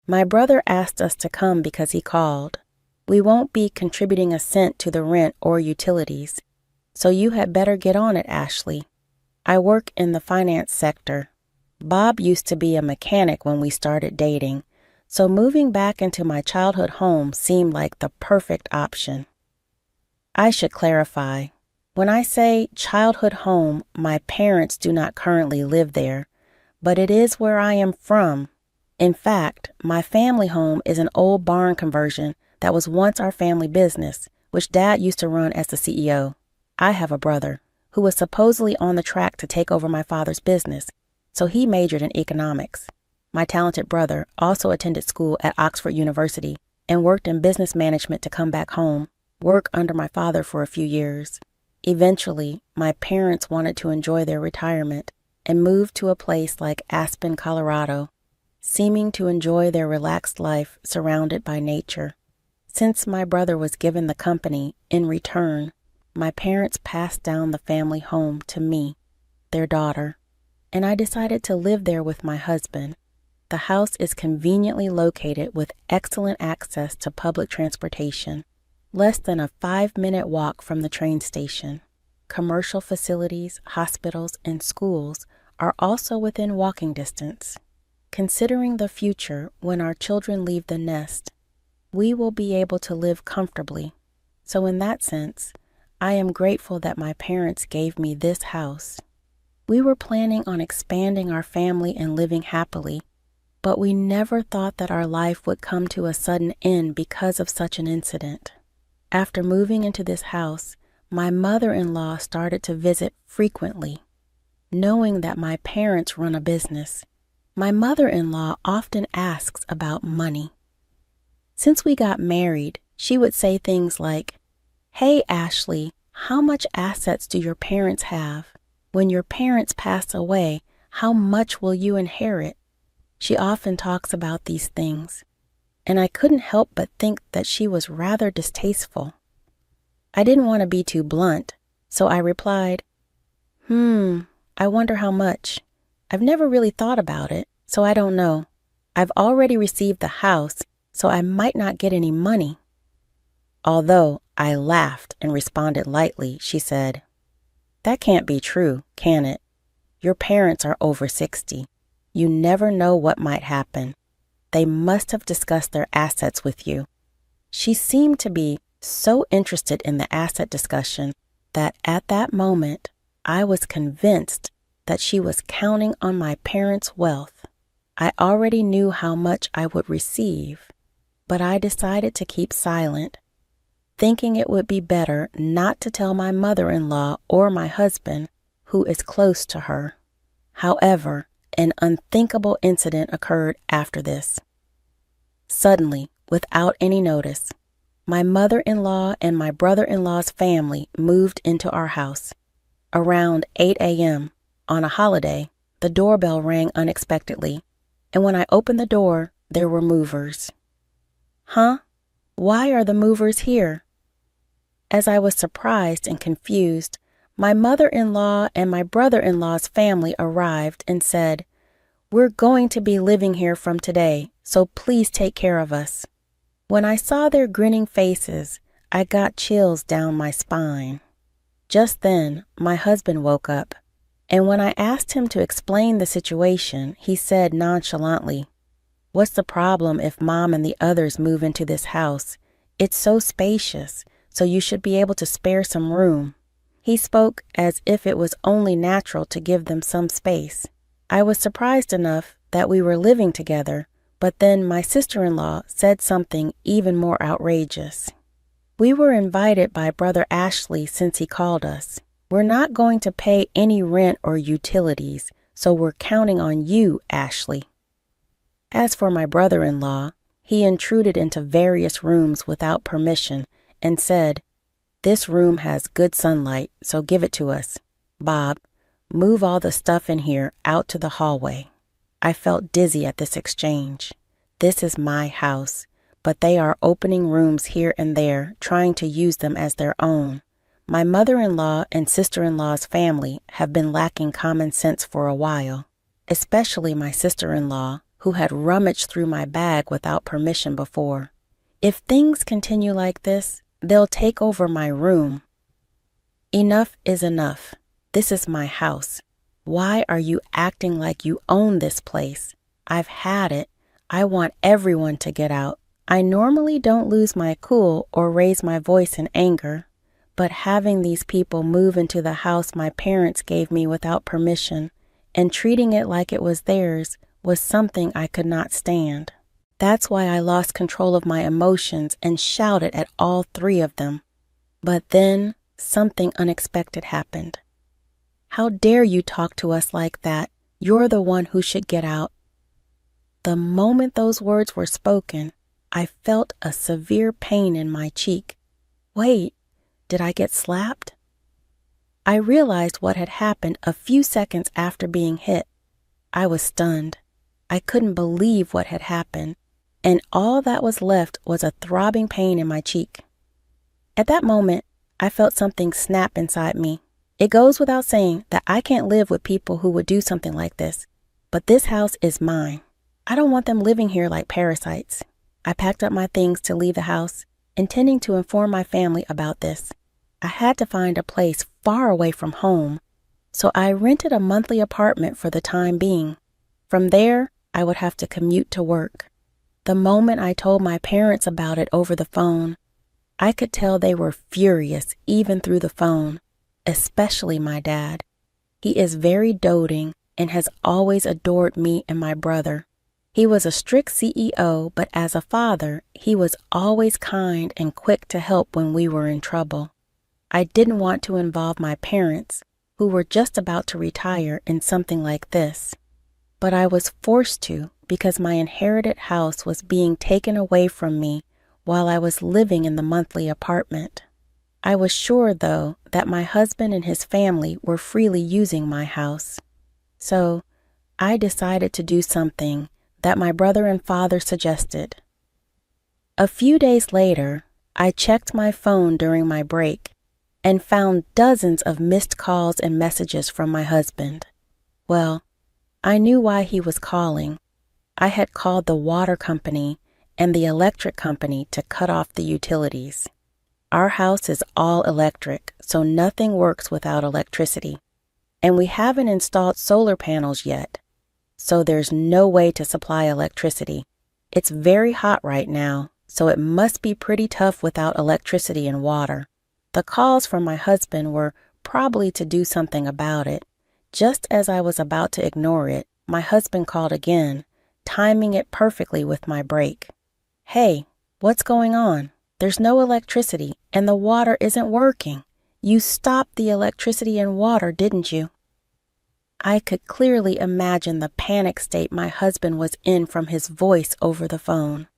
My brother asked us to come because he called. We won't be contributing a cent to the rent or utilities, so you had better get on it, Ashley. I work in the finance sector. Bob used to be a mechanic when we started dating, so moving back into my childhood home seemed like the perfect option. I should clarify. When I say childhood home, my parents do not currently live there, but it is where I am from. In fact, my family home is an old barn conversion that was once our family business, which Dad used to run as the CEO. I have a brother who was supposedly on the track to take over my father's business, so he majored in economics. My talented brother also attended school at Oxford University and worked in business management to come back home, work under my father for a few years. Eventually, my parents wanted to enjoy their retirement and moved to a place like Aspen, Colorado, seeming to enjoy their relaxed life surrounded by nature. Since my brother was given the company in return, my parents passed down the family home to me, their daughter, and I decided to live there with my husband. The house is conveniently located with excellent access to public transportation, less than a 5-minute walk from the train station. Commercial facilities, hospitals, and schools are also within walking distance. Considering the future when our children leave the nest, we will be able to live comfortably. So in that sense, I am grateful that my parents gave me this house. We were planning on expanding our family and living happily, but we never thought that our life would come to a sudden end because of such an incident. After moving into this house, my mother-in-law started to visit frequently. Knowing that my parents run a business, my mother-in-law often asks about money. Since we got married, she would say things like, "Hey, Ashley, how much assets do your parents have? When your parents pass away, how much will you inherit?" She often talks about these things, and I couldn't help but think that she was rather distasteful. I didn't want to be too blunt, so I replied, I wonder how much. I've never really thought about it, so I don't know. I've already received the house, so I might not get any money." Although I laughed and responded lightly, she said, "That can't be true, can it? Your parents are over 60. You never know what might happen. They must have discussed their assets with you." She seemed to be so interested in the asset discussion that at that moment, I was convinced that she was counting on my parents' wealth. I already knew how much I would receive, but I decided to keep silent, thinking it would be better not to tell my mother-in-law or my husband, who is close to her. However, an unthinkable incident occurred after this. Suddenly, without any notice, my mother-in-law and my brother-in-law's family moved into our house. Around 8 a.m., on a holiday, the doorbell rang unexpectedly, and when I opened the door, there were movers. "Huh? Why are the movers here?" As I was surprised and confused, my mother-in-law and my brother-in-law's family arrived and said, "We're going to be living here from today, so please take care of us." When I saw their grinning faces, I got chills down my spine. Just then, my husband woke up, and when I asked him to explain the situation, he said nonchalantly, "What's the problem if Mom and the others move into this house? It's so spacious, so you should be able to spare some room." He spoke as if it was only natural to give them some space. I was surprised enough that we were living together, but then my sister-in-law said something even more outrageous. "We were invited by Brother Ashley since he called us. We're not going to pay any rent or utilities, so we're counting on you, Ashley." As for my brother-in-law, he intruded into various rooms without permission and said, "This room has good sunlight, so give it to us. Bob, move all the stuff in here out to the hallway." I felt dizzy at this exchange. This is my house, but they are opening rooms here and there, trying to use them as their own. My mother-in-law and sister-in-law's family have been lacking common sense for a while, especially my sister-in-law, who had rummaged through my bag without permission before. If things continue like this, they'll take over my room. Enough is enough. This is my house. Why are you acting like you own this place? I've had it. I want everyone to get out. I normally don't lose my cool or raise my voice in anger, but having these people move into the house my parents gave me without permission and treating it like it was theirs was something I could not stand. That's why I lost control of my emotions and shouted at all three of them. But then something unexpected happened. How dare you talk to us like that? You're the one who should get out. The moment those words were spoken, I felt a severe pain in my cheek. Wait, did I get slapped? I realized what had happened a few seconds after being hit. I was stunned. I couldn't believe what had happened, and all that was left was a throbbing pain in my cheek. At that moment, I felt something snap inside me. It goes without saying that I can't live with people who would do something like this, but this house is mine. I don't want them living here like parasites. I packed up my things to leave the house, intending to inform my family about this. I had to find a place far away from home, so I rented a monthly apartment for the time being. From there, I would have to commute to work. The moment I told my parents about it over the phone, I could tell they were furious even through the phone, especially my dad. He is very doting and has always adored me and my brother. He was a strict CEO, but as a father, he was always kind and quick to help when we were in trouble. I didn't want to involve my parents, who were just about to retire, in something like this. But I was forced to because my inherited house was being taken away from me while I was living in the monthly apartment. I was sure, though, that my husband and his family were freely using my house. So I decided to do something that my brother and father suggested. A few days later, I checked my phone during my break and found dozens of missed calls and messages from my husband. Well, I knew why he was calling. I had called the water company and the electric company to cut off the utilities. Our house is all electric, so nothing works without electricity. And we haven't installed solar panels yet, so there's no way to supply electricity. It's very hot right now, so it must be pretty tough without electricity and water. The calls from my husband were probably to do something about it. Just as I was about to ignore it, my husband called again, timing it perfectly with my break. Hey, what's going on? There's no electricity and the water isn't working. You stopped the electricity and water, didn't you? I could clearly imagine the panic state my husband was in from his voice over the phone.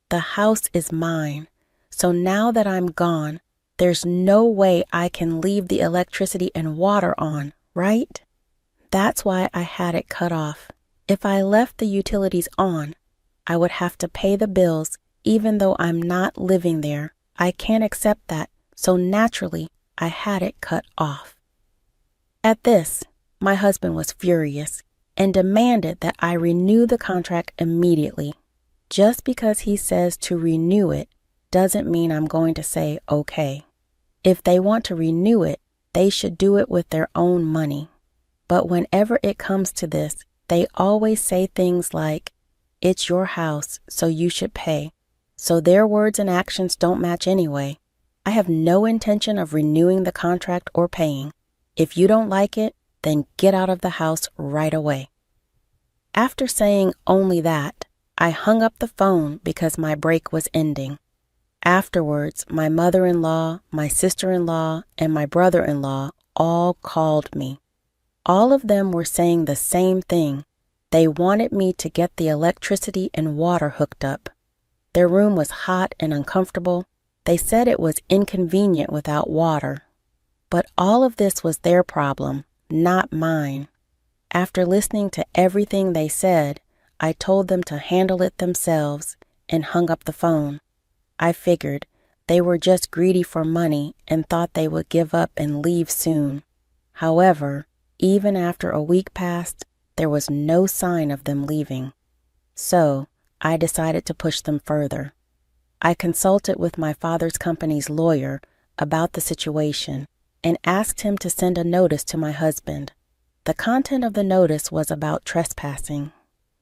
The house is mine, so now that I'm gone, there's no way I can leave the electricity and water on, right? That's why I had it cut off. If I left the utilities on, I would have to pay the bills even though I'm not living there. I can't accept that, so naturally, I had it cut off. At this, my husband was furious and demanded that I renew the contract immediately. Just because he says to renew it doesn't mean I'm going to say okay. If they want to renew it, they should do it with their own money. But whenever it comes to this, they always say things like, "It's your house, so you should pay." So their words and actions don't match anyway. I have no intention of renewing the contract or paying. If you don't like it, then get out of the house right away. After saying only that, I hung up the phone because my break was ending. Afterwards, my mother-in-law, my sister-in-law, and my brother-in-law all called me. All of them were saying the same thing. They wanted me to get the electricity and water hooked up. Their room was hot and uncomfortable. They said it was inconvenient without water. But all of this was their problem, not mine. After listening to everything they said, I told them to handle it themselves and hung up the phone. I figured they were just greedy for money and thought they would give up and leave soon. However, even after a week passed, there was no sign of them leaving. So I decided to push them further. I consulted with my father's company's lawyer about the situation and asked him to send a notice to my husband. The content of the notice was about trespassing.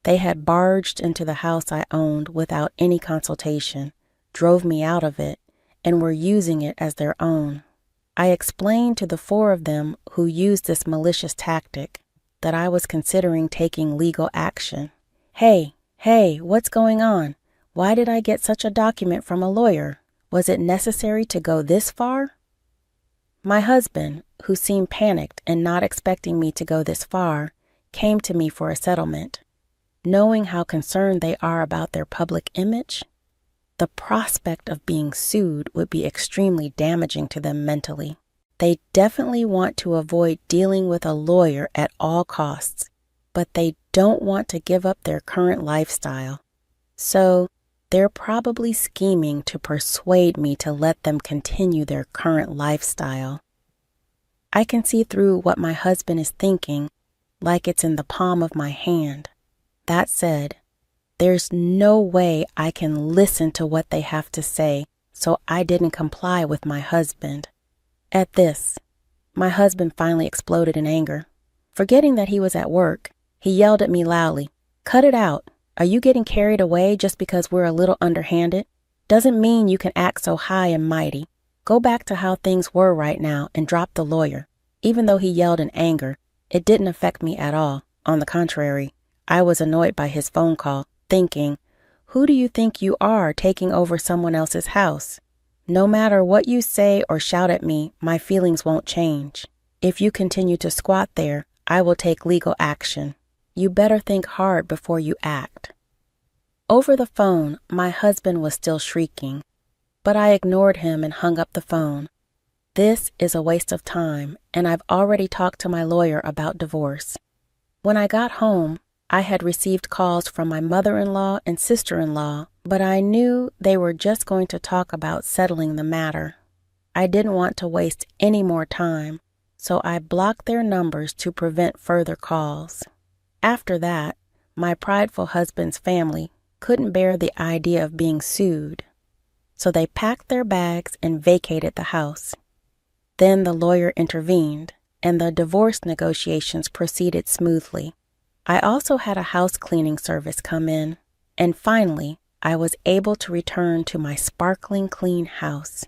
They had barged into the house I owned without any consultation, drove me out of it, and were using it as their own. I explained to the four of them who used this malicious tactic that I was considering taking legal action. Hey, what's going on? Why did I get such a document from a lawyer? Was it necessary to go this far? My husband, who seemed panicked and not expecting me to go this far, came to me for a settlement. Knowing how concerned they are about their public image, the prospect of being sued would be extremely damaging to them mentally. They definitely want to avoid dealing with a lawyer at all costs, but they don't want to give up their current lifestyle. So they're probably scheming to persuade me to let them continue their current lifestyle. I can see through what my husband is thinking, like it's in the palm of my hand. That said, there's no way I can listen to what they have to say, so I didn't comply with my husband. At this, my husband finally exploded in anger. Forgetting that he was at work, he yelled at me loudly, "Cut it out. Are you getting carried away just because we're a little underhanded? Doesn't mean you can act so high and mighty. Go back to how things were right now and drop the lawyer." Even though he yelled in anger, it didn't affect me at all. On the contrary, I was annoyed by his phone call, thinking, who do you think you are taking over someone else's house? No matter what you say or shout at me, my feelings won't change. If you continue to squat there, I will take legal action. You better think hard before you act. Over the phone, my husband was still shrieking, but I ignored him and hung up the phone. This is a waste of time, and I've already talked to my lawyer about divorce. When I got home, I had received calls from my mother-in-law and sister-in-law, but I knew they were just going to talk about settling the matter. I didn't want to waste any more time, so I blocked their numbers to prevent further calls. After that, my prideful husband's family couldn't bear the idea of being sued, so they packed their bags and vacated the house. Then the lawyer intervened, and the divorce negotiations proceeded smoothly. I also had a house cleaning service come in, and finally, I was able to return to my sparkling clean house.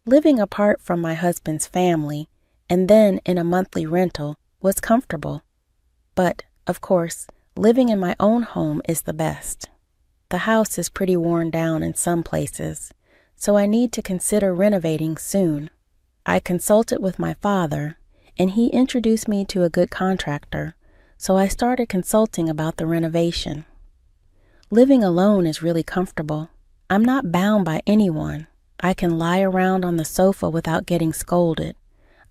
Living apart from my husband's family, and then in a monthly rental, was comfortable. But, of course, living in my own home is the best. The house is pretty worn down in some places, so I need to consider renovating soon. I consulted with my father, and he introduced me to a good contractor, so I started consulting about the renovation. Living alone is really comfortable. I'm not bound by anyone. I can lie around on the sofa without getting scolded.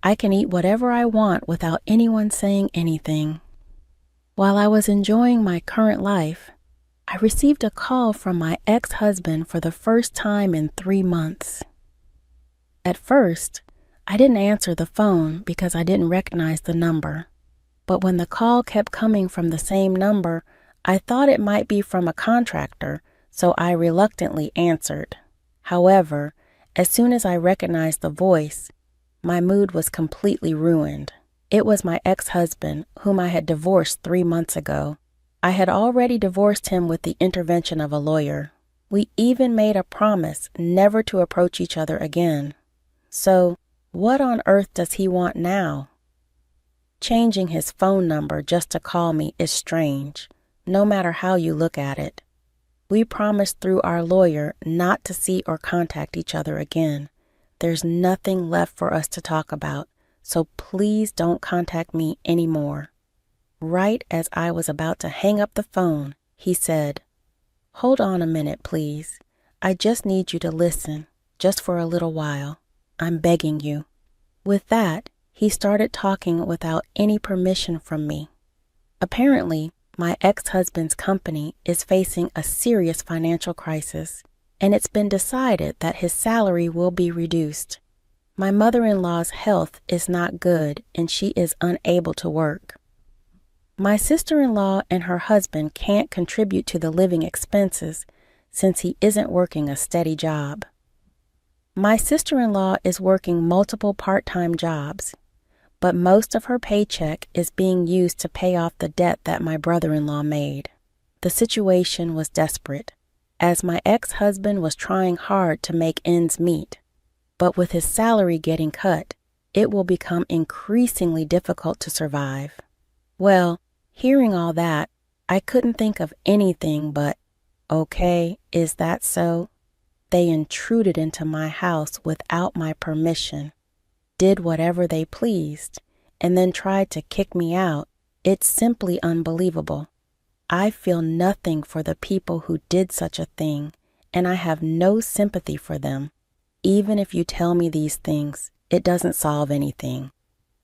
I can eat whatever I want without anyone saying anything. While I was enjoying my current life, I received a call from my ex-husband for the first time in 3 months. At first, I didn't answer the phone because I didn't recognize the number. But when the call kept coming from the same number, I thought it might be from a contractor, so I reluctantly answered. However, as soon as I recognized the voice, my mood was completely ruined. It was my ex-husband, whom I had divorced 3 months ago. I had already divorced him with the intervention of a lawyer. We even made a promise never to approach each other again. So, what on earth does he want now? Changing his phone number just to call me is strange, no matter how you look at it. We promised through our lawyer not to see or contact each other again. There's nothing left for us to talk about, so please don't contact me anymore. Right as I was about to hang up the phone, he said, "Hold on a minute, please. I just need you to listen, just for a little while. I'm begging you." With that, he started talking without any permission from me. Apparently, my ex-husband's company is facing a serious financial crisis, and it's been decided that his salary will be reduced. My mother-in-law's health is not good, and she is unable to work. My sister-in-law and her husband can't contribute to the living expenses since he isn't working a steady job. My sister-in-law is working multiple part-time jobs, but most of her paycheck is being used to pay off the debt that my brother-in-law made. The situation was desperate, as my ex-husband was trying hard to make ends meet, but with his salary getting cut, it will become increasingly difficult to survive. Well, hearing all that, I couldn't think of anything but, okay, is that so? They intruded into my house without my permission, did whatever they pleased, and then tried to kick me out. It's simply unbelievable. I feel nothing for the people who did such a thing, and I have no sympathy for them. Even if you tell me these things, it doesn't solve anything.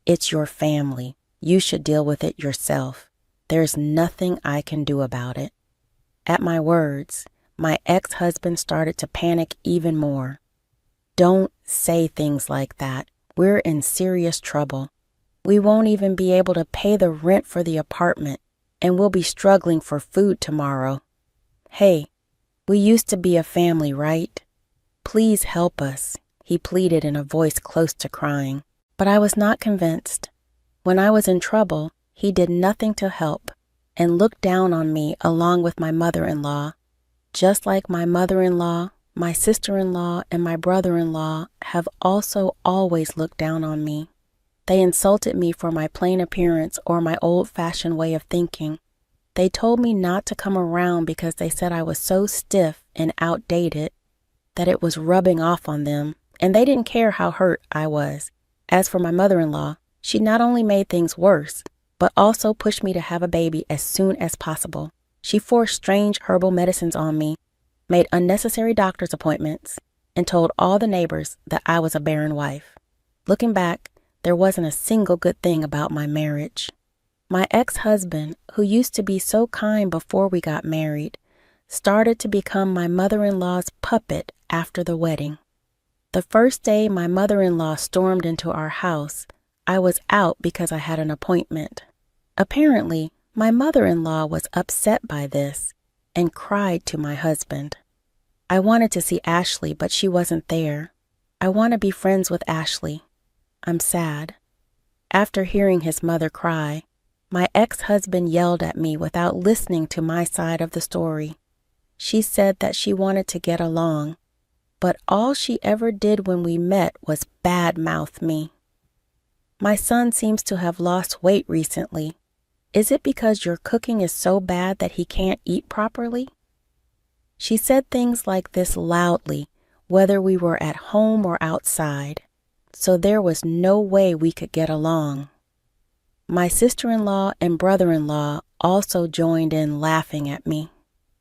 It's your family. You should deal with it yourself. There's nothing I can do about it. At my words, my ex-husband started to panic even more. Don't say things like that. We're in serious trouble. We won't even be able to pay the rent for the apartment, and we'll be struggling for food tomorrow. Hey, we used to be a family, right? Please help us, he pleaded in a voice close to crying. But I was not convinced. When I was in trouble, he did nothing to help and looked down on me along with my mother-in-law. Just like my mother-in-law, my sister-in-law, and my brother-in-law have also always looked down on me. They insulted me for my plain appearance or my old-fashioned way of thinking. They told me not to come around because they said I was so stiff and outdated that it was rubbing off on them, and they didn't care how hurt I was. As for my mother-in-law, she not only made things worse, but also pushed me to have a baby as soon as possible. She forced strange herbal medicines on me, made unnecessary doctor's appointments, and told all the neighbors that I was a barren wife. Looking back, there wasn't a single good thing about my marriage. My ex-husband, who used to be so kind before we got married, started to become my mother-in-law's puppet after the wedding. The first day my mother-in-law stormed into our house, I was out because I had an appointment. Apparently, my mother-in-law was upset by this and cried to my husband. I wanted to see Ashley, but she wasn't there. I want to be friends with Ashley. I'm sad. After hearing his mother cry, my ex-husband yelled at me without listening to my side of the story. She said that she wanted to get along, but all she ever did when we met was bad-mouth me. My son seems to have lost weight recently. Is it because your cooking is so bad that he can't eat properly? She said things like this loudly, whether we were at home or outside, so there was no way we could get along. My sister-in-law and brother-in-law also joined in laughing at me.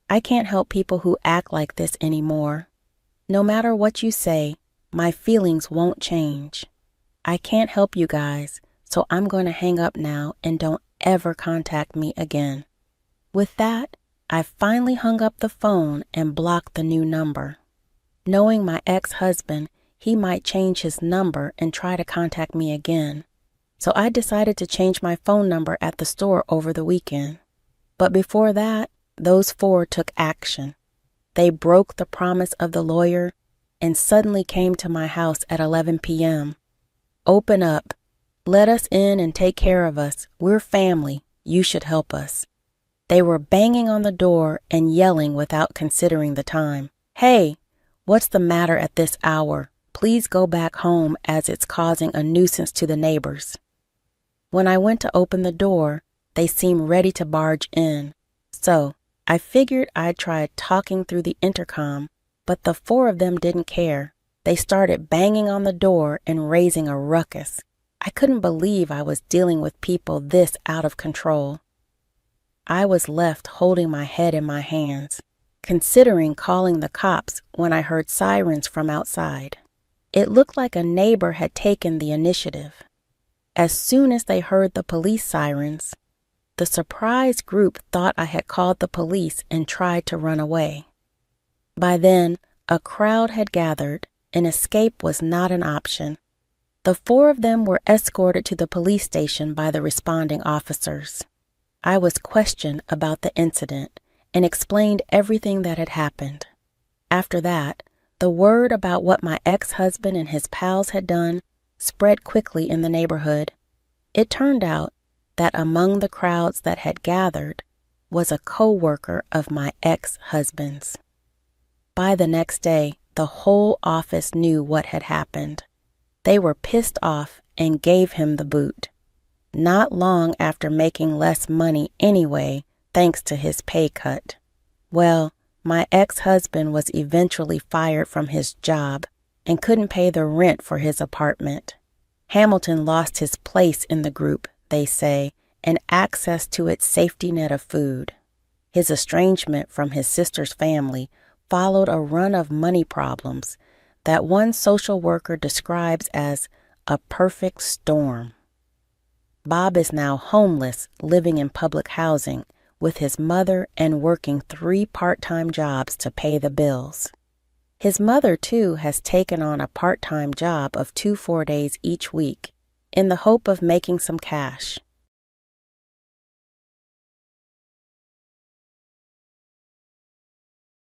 I can't help people who act like this anymore. No matter what you say, my feelings won't change. I can't help you guys, so I'm going to hang up now and don't ever contact me again. With that, I finally hung up the phone and blocked the new number. Knowing my ex-husband, he might change his number and try to contact me again. So I decided to change my phone number at the store over the weekend. But before that, those four took action. They broke the promise of the lawyer and suddenly came to my house at 11 p.m. Open up. Let us in and take care of us. We're family. You should help us. They were banging on the door and yelling without considering the time. Hey, what's the matter at this hour? Please go back home as it's causing a nuisance to the neighbors. When I went to open the door, they seemed ready to barge in. So I figured I'd try talking through the intercom, but the four of them didn't care. They started banging on the door and raising a ruckus. I couldn't believe I was dealing with people this out of control. I was left holding my head in my hands, considering calling the cops when I heard sirens from outside. It looked like a neighbor had taken the initiative. As soon as they heard the police sirens, the surprise group thought I had called the police and tried to run away. By then, a crowd had gathered, and escape was not an option. The four of them were escorted to the police station by the responding officers. I was questioned about the incident and explained everything that had happened. After that, the word about what my ex-husband and his pals had done spread quickly in the neighborhood. It turned out that among the crowds that had gathered was a co-worker of my ex-husband's. By the next day, the whole office knew what had happened. They were pissed off and gave him the boot. Not long after making less money anyway, thanks to his pay cut. Well, my ex-husband was eventually fired from his job and couldn't pay the rent for his apartment. Hamilton lost his place in the group, they say, and access to its safety net of food. His estrangement from his sister's family followed a run of money problems that one social worker describes as a perfect storm. Bob is now homeless, living in public housing, with his mother and working 3 part-time jobs to pay the bills. His mother, too, has taken on a part-time job of 2 4 days each week in the hope of making some cash.